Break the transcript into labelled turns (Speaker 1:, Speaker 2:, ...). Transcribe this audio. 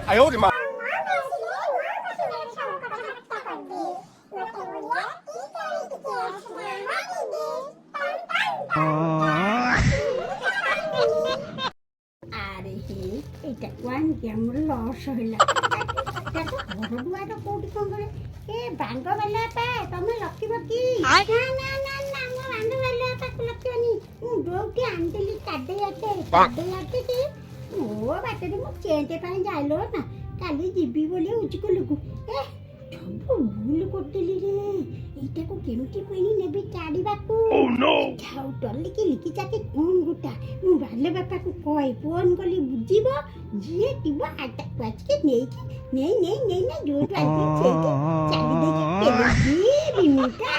Speaker 1: 哎呦我的妈！আরে
Speaker 2: হে এটা কোন কেমন লস হইলা বড় দুয়াটা কোটি কোন করে এ বাঙ্গ বেলা পা তুমি লক্ষ্মী বকি না না না না মো বাঙ্গ বেলা পা লক্ষ্মী মু ডোটি আন্টিলি কাডে আতে কি ও বাଟরে মু চেঞ্জে পাই যাইলো না কালি ଯିବି ବୋଲି ଉଚକୁଲକୁ ଏ ସବୁ ଭୁଲ କରିଦେଲି ରେ ଏଇଟାକୁ କେମିତି ପୁଣି ନେବି କାଢିବାକୁ ଯାଉ ଟଲିକି লিখি ଚାକି କଣ ଗୋଟା ମୁଁ ବାଲେ ବାପାକୁ କହି ଫୋନ୍ କଲି ବୁଝିବ ଯିଏ ଥିବ ଆଟାକୁ ଆସିକି ନେଇ ନା ଯୋଉଠୁ ଆସିକି ଚାଲି ଦେଇକି ପେଲିକି ବିମିଟା